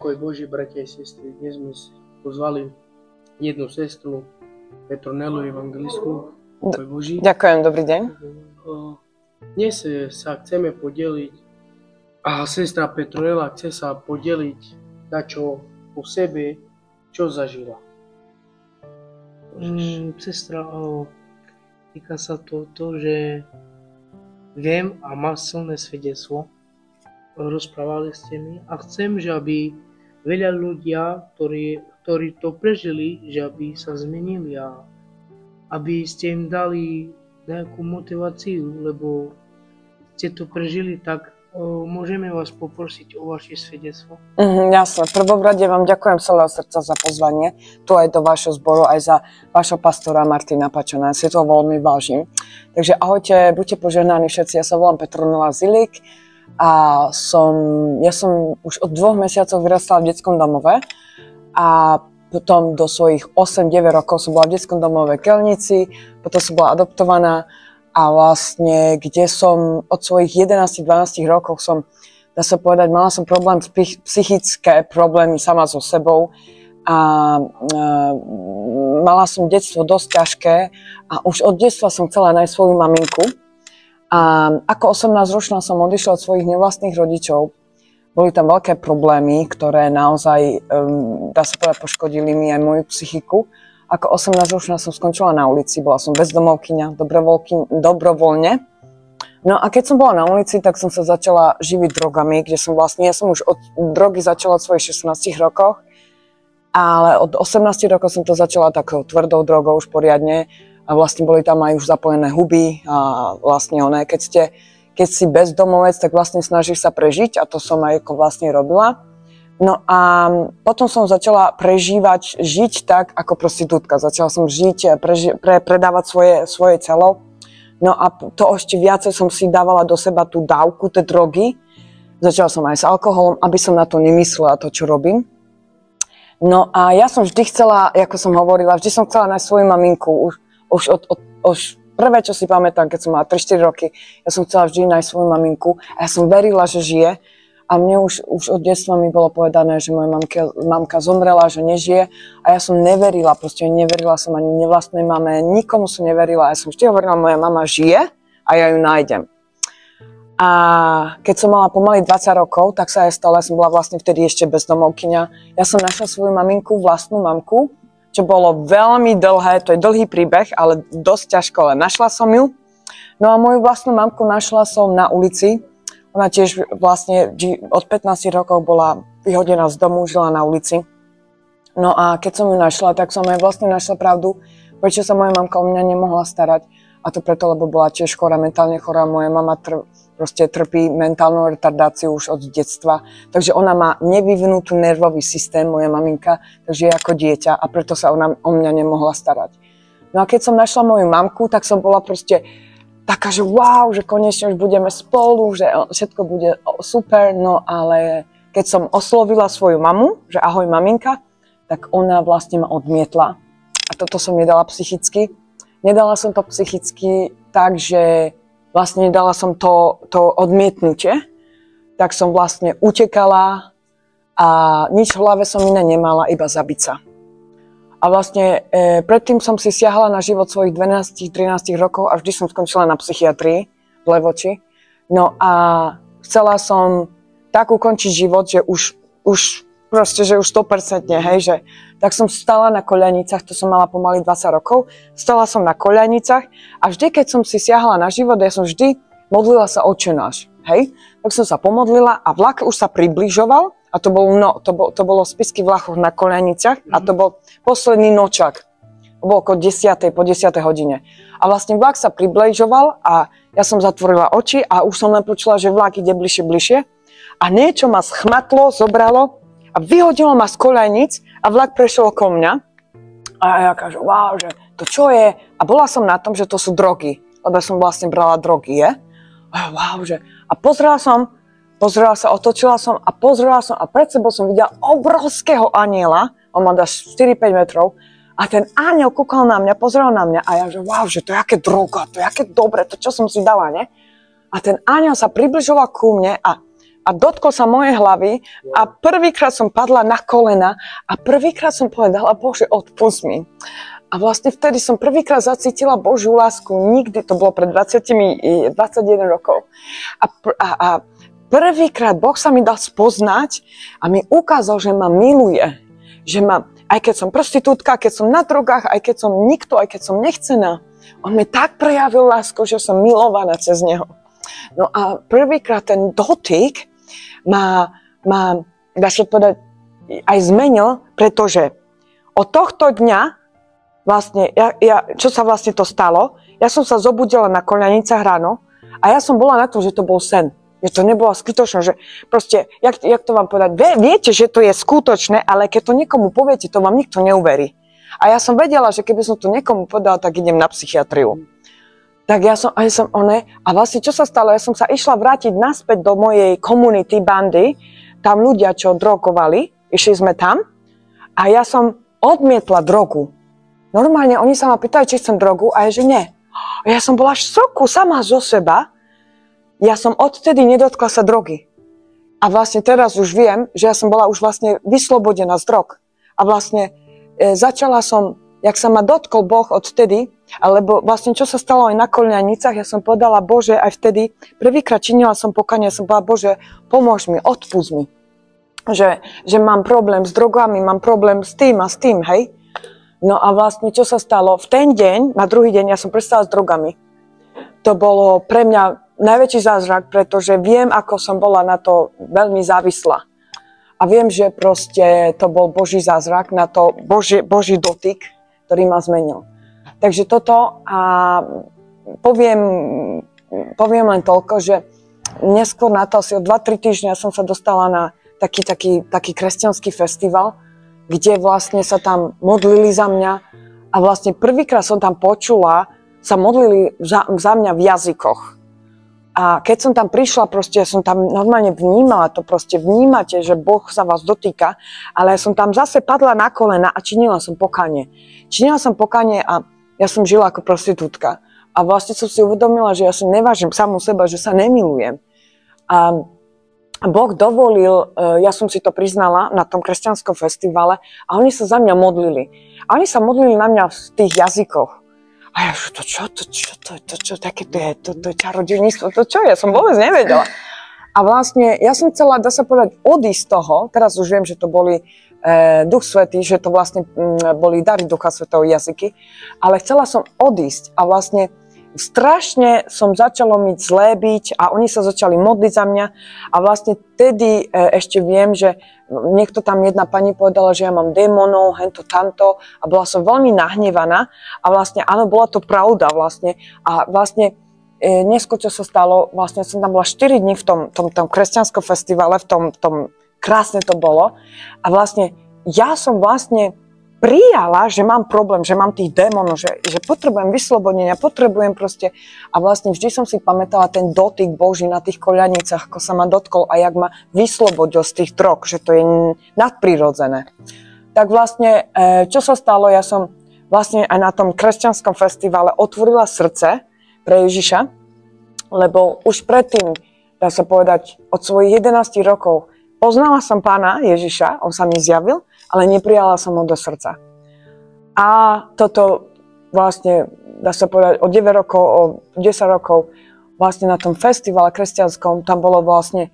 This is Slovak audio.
Pokoj Boží, bratia a sestry. Dnes sme si pozvali jednu sestru, Petronelu, evangelistku. Pokoj Boží. Ďakujem, dobrý deň. Dnes sa chceme podeliť a sestra Petronela chce sa podeliť na čo po sebe, čo zažila. Sestra, týka sa to, že viem a mám silné svedectvo. Rozprávali ste mi a chcem, že aby veľa ľudia, ktorí to prežili, že aby sa zmenili a aby ste im dali nejakú motiváciu, lebo ste to prežili, tak môžeme vás poprosiť o vaše svedectvo. Jasne, v prvom rade vám ďakujem celého srdca za pozvanie, tu aj do vášho zboru, aj za vášho pastora Martina Pačana, si to veľmi vážim. Takže ahojte, buďte požehnaní všetci, ja sa volám Petronela Zilik. A ja som už od 2 mesiacov vyrastala v detskom domove a potom do svojich 8-9 rokov som bola v detskom domove v Kelnici, potom som bola adoptovaná a vlastne, kde som od svojich 11-12 rokov dá sa povedať, mala som problém, psychické problémy sama so sebou a mala som detstvo dosť ťažké a už od detstva som chcela nájsť svoju maminku. A ako 18-ročná som odišla od svojich nevlastných rodičov. Boli tam veľké problémy, ktoré naozaj, dá sa povedať, poškodili mi aj moju psychiku. Ako 18-ročná som skončila na ulici, bola som bezdomovkyňa, dobrovoľne. No a keď som bola na ulici, tak som sa začala živiť drogami, ja som už od drogy začala od svojich 16 rokoch, ale od 18 rokov som to začala takou tvrdou drogou už poriadne. A vlastne boli tam aj už zapojené huby a vlastne keď si bezdomovec, tak vlastne snažíš sa prežiť a to som aj ako vlastne robila. No a potom som začala žiť tak ako prostitútka. Začala som žiť, predávať svoje telo. No a to ešte viacej som si dávala do seba tú dávku, tie drogy. Začala som aj s alkoholom, aby som na to nemyslela, to, čo robím. No a ja som vždy chcela, ako som hovorila, vždy som chcela nájsť svoju maminku. Už prvé, čo si pamätám, keď som mala 3-4 roky, ja som chcela vždy nájsť svoju maminku a ja som verila, že žije. A mne už od detstva mi bolo povedané, že moja mamka zomrela, že nežije. A ja som neverila som ani nevlastnej mame, nikomu som neverila. Ja som vždy hovorila, moja mama žije a ja ju nájdem. A keď som mala pomaly 20 rokov, tak sa aj stalo, ja som bola vlastne vtedy ešte bezdomovkyňa. Ja som našla svoju maminku, vlastnú mamku, čo bolo veľmi dlhé, to je dlhý príbeh, ale dosť ťažko, ale našla som ju. No a moju vlastnú mamku našla som na ulici. Ona tiež vlastne od 15 rokov bola vyhodená z domu, žila na ulici. No a keď som ju našla, tak som aj vlastne našla pravdu, prečo sa moja mamka o mňa nemohla starať. A to preto, lebo bola tiež chorá, mentálne chorá. Moja mama trpí mentálnou retardáciu už od detstva. Takže ona má nevyvinutý nervový systém, moja maminka, takže je ako dieťa a preto sa ona o mňa nemohla starať. No a keď som našla moju mamku, tak som bola proste taká, že wow, že konečne už budeme spolu, že všetko bude super. No ale keď som oslovila svoju mamu, že ahoj maminka, tak ona vlastne ma odmietla. A toto som nedala psychicky. Nedala som to psychicky tak, že vlastne nedala som to odmietnutie, tak som vlastne utekala a nič v hlave som iné nemala, iba zabiť sa. A vlastne predtým som si siahala na život svojich 12-13 rokov a vždy som skončila na psychiatrii v Levoči. No a chcela som tak ukončiť život, že už 100%, hej, že tak som stala na koľanicách, to som mala pomaly 20 rokov, stala som na koľanicách a vždy, keď som si siahala na život, ja som vždy modlila sa Otče náš, hej, tak som sa pomodlila a vlak už sa približoval a to bolo v Spišských Vlachoch na koľanicách a to bol posledný nočak, to bolo okolo 10. po 10. hodine a vlastne vlak sa približoval a ja som zatvorila oči a už som len počula, že vlak ide bližšie a niečo ma schmatlo, zobralo a vyhodilo ma z koľajnic a vlak prešiel okolo mňa. A ja kažem, wow, že to čo je? A bola som na tom, že to sú drogy, lebo som vlastne brala drogy, je? A wow, že... A pozrela sa, otočila som a pred sebou som videla obrovského aniela, on má 4-5 metrov, a ten aniel kúkal na mňa, pozeral na mňa a ja, že wow, že to je aké droga, to je aké dobre, to čo som si dala, ne? A ten aniel sa približoval ku mne a a dotkol sa mojej hlavy a prvýkrát som padla na kolena a prvýkrát som povedala, Bože, odpusť mi. A vlastne vtedy som prvýkrát zacítila Božiu lásku. Nikdy, to bolo pred 21 rokov. A prvýkrát Boh sa mi dal spoznať a mi ukázal, že ma miluje. Že ma, aj keď som prostitútka, keď som na drogách, aj keď som nikto, aj keď som nechcená. On mi tak prejavil lásku, že som milovaná cez neho. No a prvýkrát ten dotyk ma dá sa povedať, aj zmenil, pretože od tohto dňa vlastne, čo sa vlastne to stalo, ja som sa zobudila na koľanicách ráno a ja som bola na tom, že to bol sen. Že to nebolo skutočné, že proste, jak to vám povedať, viete, že to je skutočné, ale keď to niekomu poviete, to vám nikto neuverí. A ja som vedela, že keby som to niekomu povedala, tak idem na psychiatriu. Tak a vlastne čo sa stalo, ja som sa išla vrátiť naspäť do mojej komunity, bandy, tam ľudia, čo drogovali, išli sme tam a ja som odmietla drogu. Normálne oni sa ma pýtajú, či chcem drogu a ja, že nie. A ja som bola v šoku sama zo seba. Ja som odtedy nedotkla sa drogy. A vlastne teraz už viem, že ja som bola už vlastne vyslobodená z drog. A vlastne začala som, jak sa ma dotkol Boh odtedy, alebo vlastne čo sa stalo aj na koľanicách, ja som povedala, Bože, aj vtedy, prvýkrát činila som pokanie, ja som povedala, Bože, pomôž mi, odpusť mi. Že mám problém s drogami, mám problém s tým a s tým, hej. No a vlastne, čo sa stalo? V ten deň, na druhý deň, ja som prestala s drogami. To bolo pre mňa najväčší zázrak, pretože viem, ako som bola na to veľmi závislá. A viem, že proste to bol Boží zázrak, na to Boží dotyk, ktorý ma zmenil. Takže toto a poviem len toľko, že neskôr na to, asi o 2-3 týždňa som sa dostala na taký kresťanský festival, kde vlastne sa tam modlili za mňa a vlastne prvýkrát som tam počula, sa modlili za mňa v jazykoch. A keď som tam prišla, proste ja som tam normálne vnímala, to proste vnímate, že Boh sa vás dotýka, ale ja som tam zase padla na kolena a činila som pokánie. Činila som pokánie a ja som žila ako prostitútka. A vlastne som si uvedomila, že ja si nevážim samu seba, že sa nemilujem. A Boh dovolil, ja som si to priznala na tom kresťanskom festivale a oni sa za mňa modlili. A oni sa modlili na mňa v tých jazykoch. A ja, to také to je čarodejníctvo, to čo? Ja som vôbec nevedela. A vlastne, ja som chcela, dá sa povedať, odísť z toho, teraz už viem, že to boli Duch Svätý, že to vlastne boli dary Ducha Svätého jazyky, ale chcela som odísť a vlastne strašne som začala mi zlé byť a oni sa začali modliť za mňa a vlastne tedy ešte viem, že niekto tam jedna pani povedala, že ja mám démonov, hento, tamto a bola som veľmi nahnevaná a vlastne áno, bola to pravda vlastne a vlastne neskôr čo sa stalo, vlastne som tam bola 4 dní v tom kresťanskom festivale, v tom krásne to bolo a vlastne ja som vlastne prijala, že mám problém, že mám tých démonov, že potrebujem vyslobodenia, potrebujem proste a vlastne vždy som si pamätala ten dotyk Boží na tých koľanicách, ako sa ma dotkol a jak ma vyslobodil z tých drog, že to je nadprirodzené. Tak vlastne, čo sa stalo, ja som vlastne aj na tom kresťanskom festivale otvorila srdce pre Ježiša, lebo už predtým, dá sa povedať, od svojich 11 rokov poznala som Pána Ježiša, on sa mi zjavil, ale neprijala som ho do srdca. A toto vlastne, dá sa povedať, o 9 rokov, o 10 rokov, vlastne na tom festivale kresťanskom, tam bolo vlastne